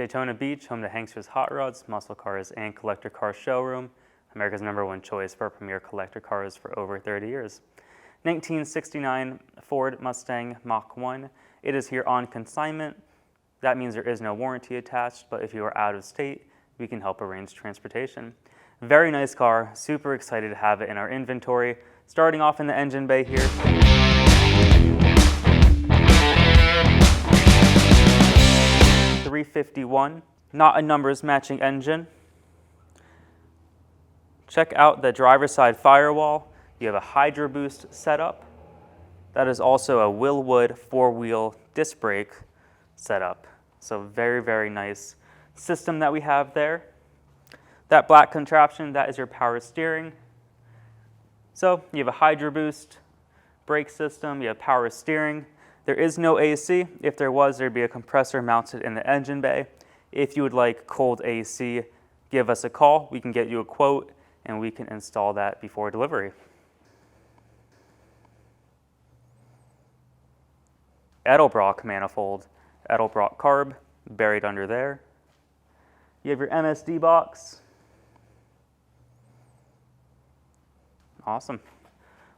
Daytona Beach, home to HANKSTERS Hot Rods, Muscle Cars, and Collector Car Showroom, America's #1 choice for premier collector cars for over 30 years. 1969 Ford Mustang Mach 1. It is here on consignment. That means there is no warranty attached, but if you are out of state, we can help arrange transportation. Very nice car, super excited to have it in our inventory. Starting off in the engine bay here. .351, not a numbers matching engine. Check out the driver's side firewall. You have a Hydro Boost setup. That is also a Willwood 4-wheel disc brake setup. So very, very nice system that we have there. That black contraption, that is your power steering. So you have a Hydro Boost brake system, you have power steering. There is no AC. If there was, there'd be a compressor mounted in the engine bay. If you would like cold AC, give us a call. We can get you a quote and we can install that before delivery. Edelbrock manifold, Edelbrock carb buried under there. You have your MSD box. Awesome.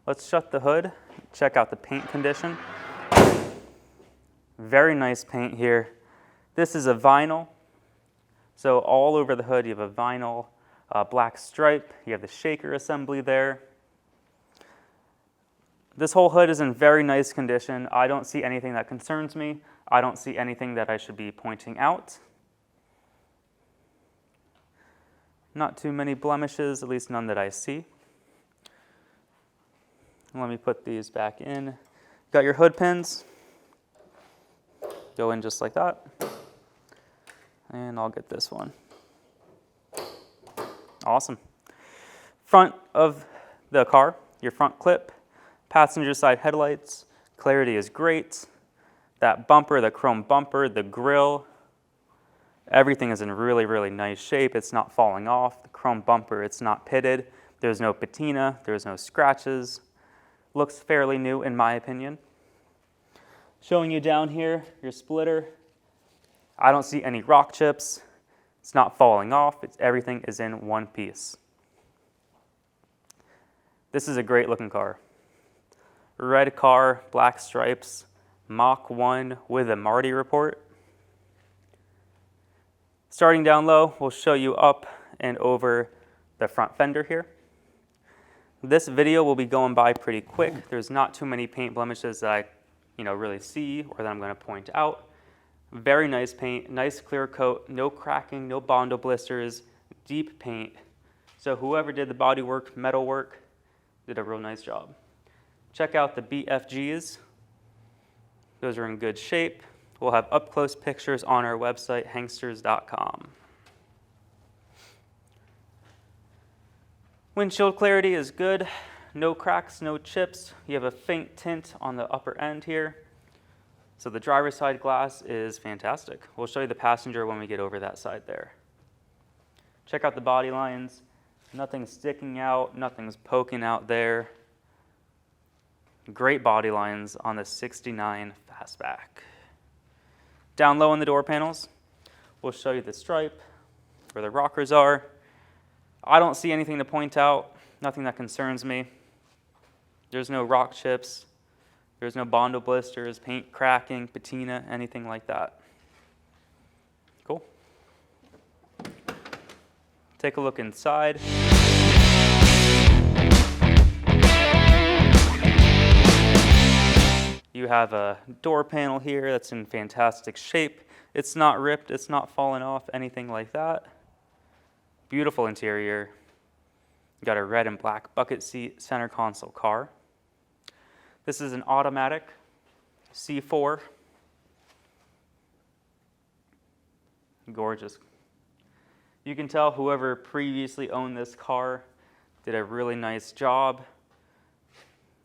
Let's shut the hood, check out the paint condition. Very nice paint here. This is a vinyl. So all over the hood you have a vinyl black stripe. You have the shaker assembly there. This whole hood is in very nice condition. I don't see anything that concerns me. I don't see anything that I should be pointing out. Not too many blemishes, at least none that I see. Let me put these back in. Got your hood pins. Go in just like that. And I'll get this one. Awesome. Front of the car, your front clip, passenger side headlights. Clarity is great. That bumper, the chrome bumper, the grille, everything is in really, really nice shape. It's not falling off. The chrome bumper, it's not pitted. There's no patina. There's no scratches. Looks fairly new in my opinion. Showing you down here, your splitter. I don't see any rock chips. It's not falling off. Everything is in one piece. This is a great looking car. Red car, black stripes, Mach 1 with a Marty report. Starting down low, we'll show you up and over the front fender here. This video will be going by pretty quick. There's not too many paint blemishes that I really see or that I'm going to point out. Very nice paint, nice clear coat, no cracking, no Bondo blisters, deep paint. So whoever did the body work, metal work, did a real nice job. Check out the BFGs. Those are in good shape. We'll have up-close pictures on our website, hanksters.com. Windshield clarity is good. No cracks, no chips. You have a faint tint on the upper end here. So the driver's side glass is fantastic. We'll show you the passenger when we get over that side there. Check out the body lines. Nothing's sticking out, nothing's poking out there. Great body lines on the 69 Fastback. Down low in the door panels, we'll show you the stripe, where the rockers are. I don't see anything to point out, nothing that concerns me. There's no rock chips, there's no Bondo blisters, paint cracking, patina, anything like that. Cool. Take a look inside. You have a door panel here that's in fantastic shape. It's not ripped, it's not falling off, anything like that. Beautiful interior. You got a red and black bucket seat, center console car. This is an automatic C4. Gorgeous. You can tell whoever previously owned this car did a really nice job.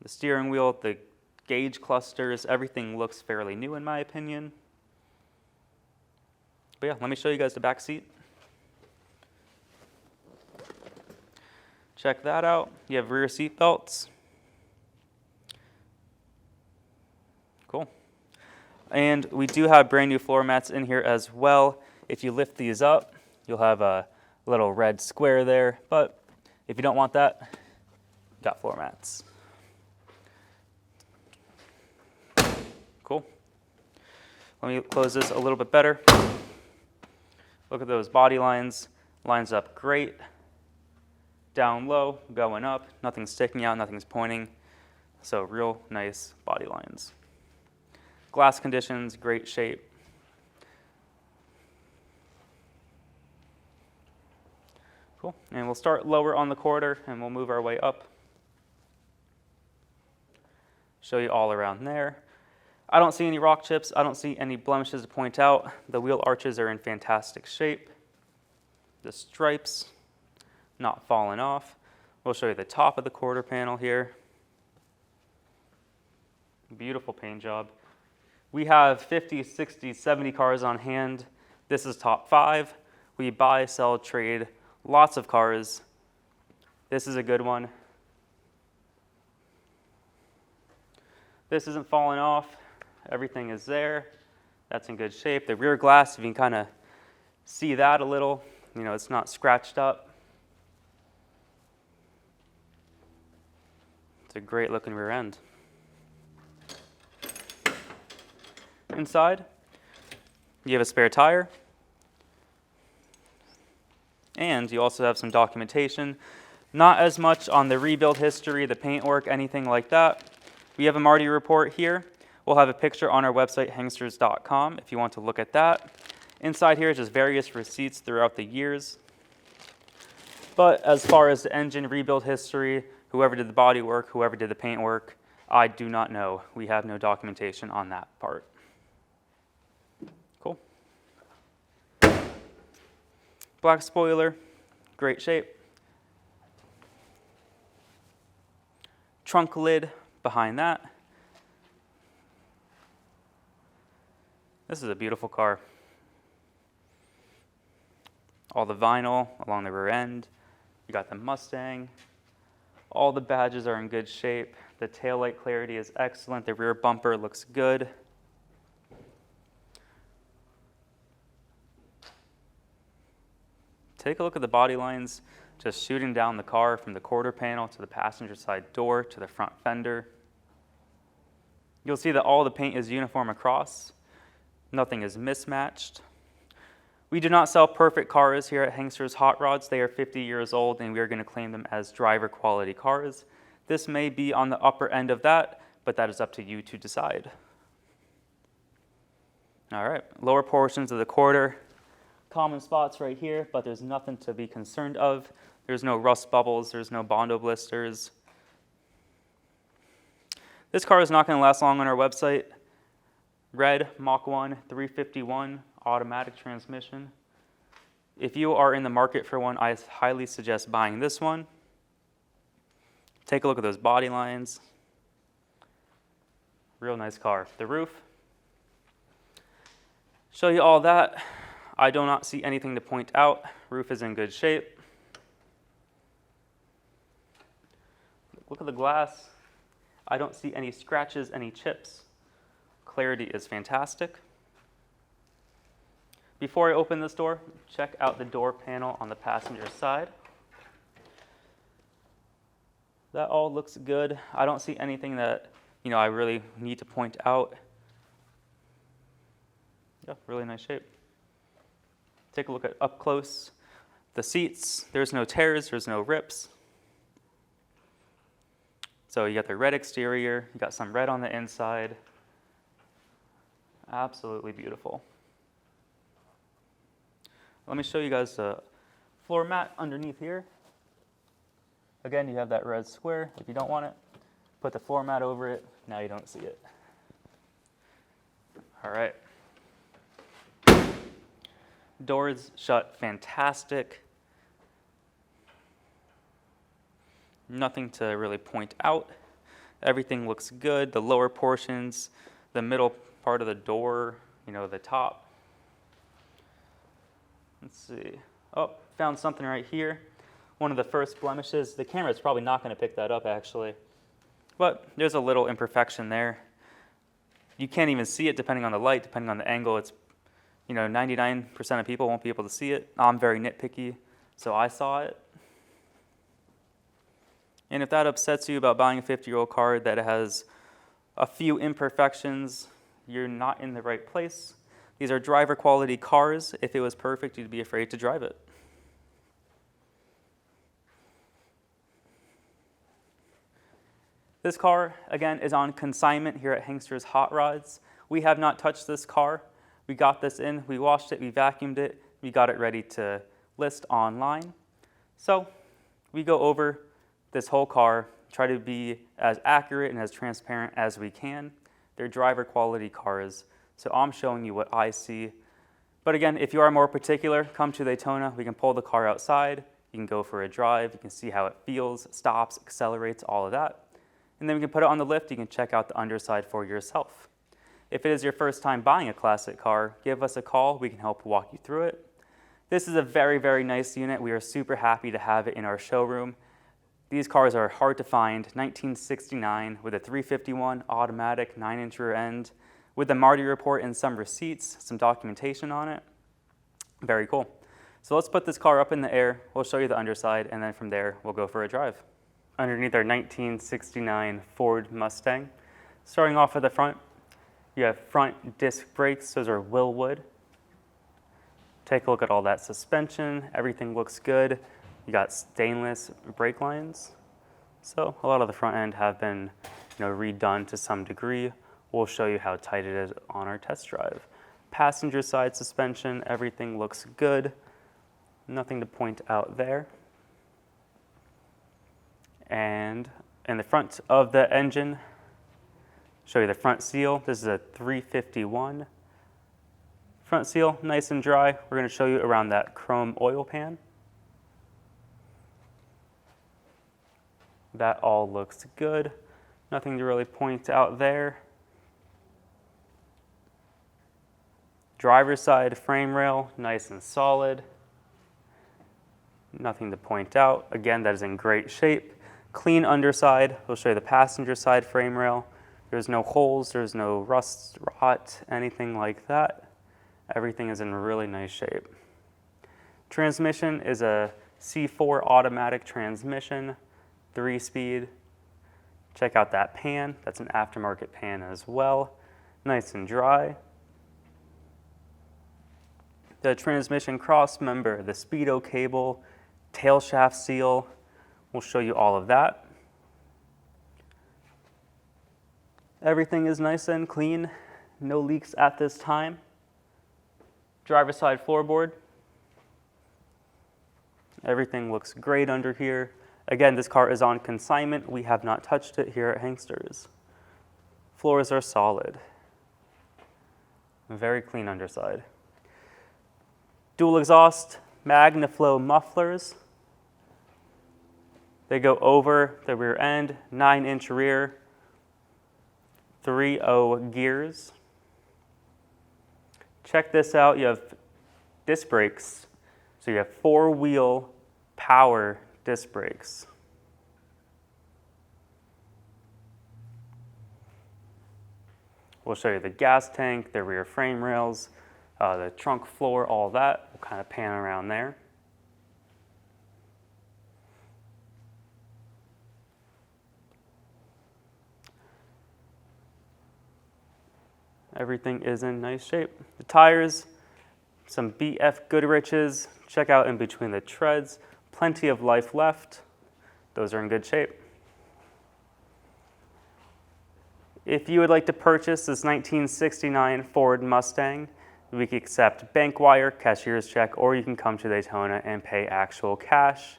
The steering wheel, the gauge clusters, everything looks fairly new in my opinion. But yeah, let me show you guys the back seat. Check that out. You have rear seat belts. Cool. And we do have brand new floor mats in here as well. If you lift these up, you'll have a little red square there, but if you don't want that, got floor mats. Cool. Let me close this a little bit better. Look at those body lines. Lines up great. Down low, going up. Nothing's sticking out, nothing's pointing. So real nice body lines. Glass conditions, great shape. Cool. And we'll start lower on the quarter and we'll move our way up. Show you all around there. I don't see any rock chips. I don't see any blemishes to point out. The wheel arches are in fantastic shape. The stripes not falling off. We'll show you the top of the quarter panel here. Beautiful paint job. We have 50, 60, 70 cars on hand. This is top 5. We buy, sell, trade lots of cars. This is a good one. This isn't falling off. Everything is there. That's in good shape. The rear glass, if you can kind of see that a little, you know, it's not scratched up. It's a great looking rear end. Inside, you have a spare tire. And you also have some documentation. Not as much on the rebuild history, the paintwork, anything like that. We have a Marty report here. We'll have a picture on our website, hanksters.com, if you want to look at that. Inside here is just various receipts throughout the years. But as far as the engine rebuild history, whoever did the body work, whoever did the paint work, I do not know. We have no documentation on that part. Cool. Black spoiler, great shape. Trunk lid behind that. This is a beautiful car. All the vinyl along the rear end. You got the Mustang. All the badges are in good shape. The taillight clarity is excellent. The rear bumper looks good. Take a look at the body lines, just shooting down the car from the quarter panel to the passenger side door to the front fender. You'll see that all the paint is uniform across. Nothing is mismatched. We do not sell perfect cars here at HANKSTERS Hot Rods. They are 50 years old and we are going to claim them as driver quality cars. This may be on the upper end of that, but that is up to you to decide. All right, lower portions of the quarter. Common spots right here, but there's nothing to be concerned of. There's no rust bubbles, there's no Bondo blisters. This car is not going to last long on our website. Red Mach 1 351 automatic transmission. If you are in the market for one, I highly suggest buying this one. Take a look at those body lines. Real nice car. The roof. Show you all that. I do not see anything to point out. Roof is in good shape. Look at the glass. I don't see any scratches, any chips. Clarity is fantastic. Before I open this door, check out the door panel on the passenger side. That all looks good. I don't see anything that, I really need to point out. Yeah, really nice shape. Take a look at up close. The seats, there's no tears, there's no rips. So you got the red exterior, you got some red on the inside. Absolutely beautiful. Let me show you guys the floor mat underneath here. Again, you have that red square. If you don't want it, put the floor mat over it. Now you don't see it. All right. Doors shut fantastic. Nothing to really point out. Everything looks good. The lower portions, the middle part of the door, the top. Let's see. Oh, found something right here. One of the first blemishes. The camera is probably not going to pick that up, actually. But there's a little imperfection there. You can't even see it depending on the light, depending on the angle. It's, You know, 99% of people won't be able to see it. I'm very nitpicky, so I saw it. And if that upsets you about buying a 50-year-old car that has a few imperfections, you're not in the right place. These are driver quality cars. If it was perfect, you'd be afraid to drive it. This car, again, is on consignment here at HANKSTERS Hot Rods. We have not touched this car. We got this in, we washed it, we vacuumed it, we got it ready to list online. So we go over this whole car, try to be as accurate and as transparent as we can. They're driver quality cars, so I'm showing you what I see. But again, if you are more particular, come to Daytona. We can pull the car outside, you can go for a drive, you can see how it feels, stops, accelerates, all of that. And then we can put it on the lift, you can check out the underside for yourself. If it is your first time buying a classic car, give us a call, we can help walk you through it. This is a very, very nice unit. We are super happy to have it in our showroom. These cars are hard to find, 1969 with a 351 automatic 9-inch rear end, with the Marty report and some receipts, some documentation on it. Very cool. So let's put this car up in the air, we'll show you the underside, and then from there we'll go for a drive. Underneath our 1969 Ford Mustang. Starting off at the front, you have front disc brakes, those are Willwood. Take a look at all that suspension, everything looks good. You got stainless brake lines. So a lot of the front end have been redone to some degree. We'll show you how tight it is on our test drive. Passenger side suspension, everything looks good. Nothing to point out there. And in the front of the engine, show you the front seal. This is a 351. Front seal, nice and dry. We're going to show you around that chrome oil pan. That all looks good. Nothing to really point out there. Driver's side frame rail, nice and solid. Nothing to point out. Again, that is in great shape. Clean underside. We'll show you the passenger side frame rail. There's no holes, there's no rust, rot, anything like that. Everything is in really nice shape. Transmission is a C4 automatic transmission, 3-speed. Check out that pan. That's an aftermarket pan as well. Nice and dry. The transmission cross member, the speedo cable, tail shaft seal. We'll show you all of that. Everything is nice and clean. No leaks at this time. Driver's side floorboard. Everything looks great under here. Again, this car is on consignment. We have not touched it here at HANKSTERS. Floors are solid. Very clean underside. Dual exhaust, MagnaFlow mufflers. They go over the rear end, 9-inch rear, 3.0 gears. Check this out, you have disc brakes. So you have 4-wheel power disc brakes. We'll show you the gas tank, the rear frame rails, the trunk floor, all that. We'll kind of pan around there. Everything is in nice shape. The tires, some BF Goodriches. Check out in between the treads. Plenty of life left. Those are in good shape. If you would like to purchase this 1969 Ford Mustang, we can accept bank wire, cashier's check, or you can come to Daytona and pay actual cash.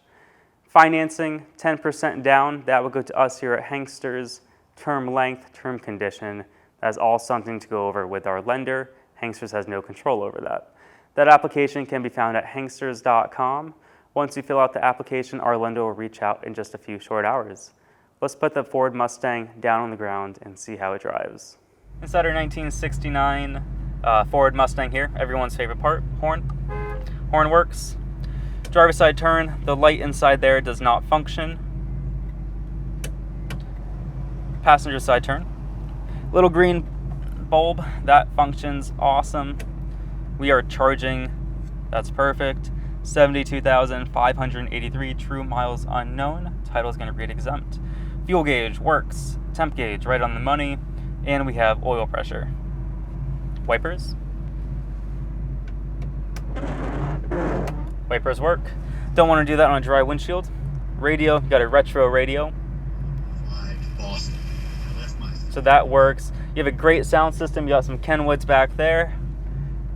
Financing, 10% down. That will go to us here at HANKSTERS. Term length, term condition. That's all something to go over with our lender. HANKSTERS has no control over that. That application can be found at hanksters.com. Once you fill out the application, our lender will reach out in just a few short hours. Let's put the Ford Mustang down on the ground and see how it drives. Inside our 1969 Ford Mustang here, everyone's favorite part, horn. Horn works. Driver's side turn, the light inside there does not function. Passenger side turn. Little green bulb, that functions awesome. We are charging, that's perfect. 72,583 true miles unknown. Title is going to read exempt. Fuel gauge works. Temp gauge right on the money. And we have oil pressure. Wipers. Wipers work. Don't want to do that on a dry windshield. Radio, you got a retro radio. So that works. You have a great sound system. You got some Kenwoods back there.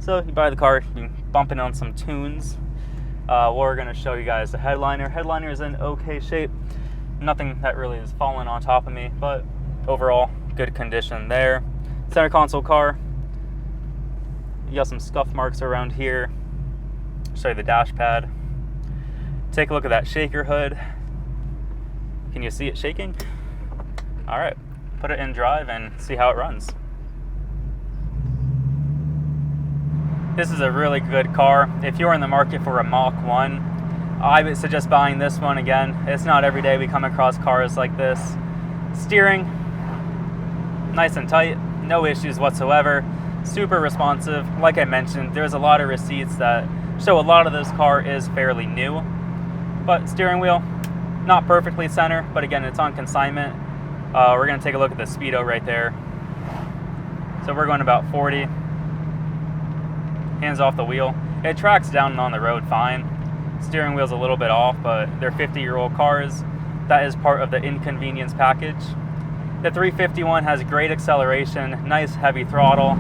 So you buy the car, you bump it on some tunes. We're going to show you guys the headliner. Headliner is in okay shape. Nothing that really is falling on top of me, but overall, good condition there. Center console car. You got some scuff marks around here. Show you the dash pad. Take a look at that shaker hood. Can you see it shaking? All right, put it in drive and see how it runs. This is a really good car. If you're in the market for a Mach 1, I would suggest buying this one again. It's not every day we come across cars like this. Steering, nice and tight, no issues whatsoever. Super responsive. Like I mentioned, there's a lot of receipts that show a lot of this car is fairly new. But steering wheel, not perfectly center, but again, it's on consignment. We're gonna take a look at the speedo right there. So we're going about 40. Hands off the wheel. It tracks down on the road fine. Steering wheel's a little bit off, but they're 50-year-old cars. That is part of the inconvenience package. The 351 has great acceleration, nice heavy throttle.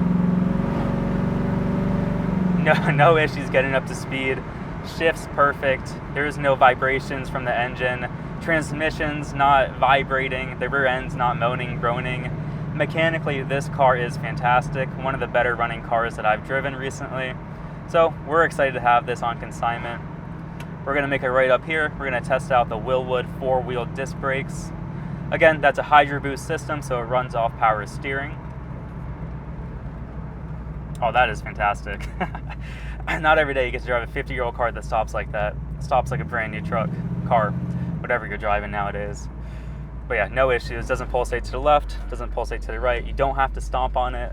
No issues getting up to speed. Shifts perfect. There's no vibrations from the engine. Transmission's not vibrating. The rear end's not moaning, groaning. Mechanically, this car is fantastic. One of the better running cars that I've driven recently. So we're excited to have this on consignment. We're gonna make it right up here. We're gonna test out the Willwood 4-wheel disc brakes. Again, that's a Hydro Boost system, so it runs off power steering. Oh, that is fantastic. Not every day you get to drive a 50-year-old car that stops like that. Stops like a brand new car, whatever you're driving nowadays. But yeah, no issues. Doesn't pulsate to the left, doesn't pulsate to the right. You don't have to stomp on it.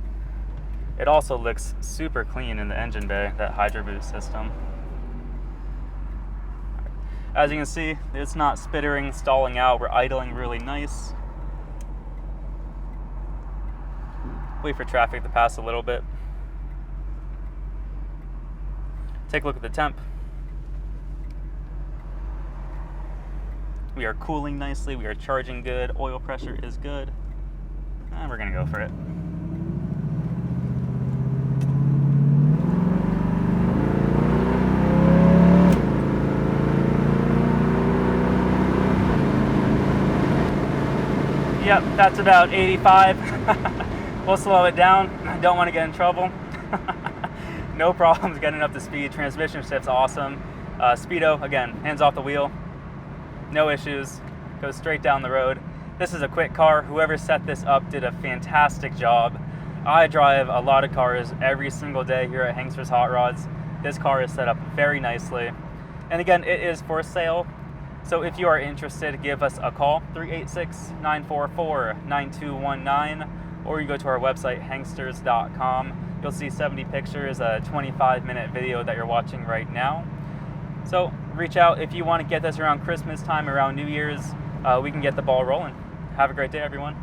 It also looks super clean in the engine bay, that Hydro Boost system. As you can see, it's not spittering, stalling out. We're idling really nice. Wait for traffic to pass a little bit. Take a look at the temp. We are cooling nicely, we are charging good, oil pressure is good, and we're gonna go for it. Yep, that's about 85. We'll slow it down. I don't want to get in trouble. No problems getting up to speed. Transmission shift's awesome. Speedo, again, hands off the wheel. No issues, goes straight down the road. This is a quick car. Whoever set this up did a fantastic job. I drive a lot of cars every single day here at HANKSTERS Hot Rods. This car is set up very nicely. And again, it is for sale. So if you are interested, give us a call, 386-944-9219, or you go to our website, hanksters.com. You'll see 70 pictures, a 25-minute video that you're watching right now. So reach out if you want to get this around Christmas time, around New Year's. We can get the ball rolling. Have a great day, everyone.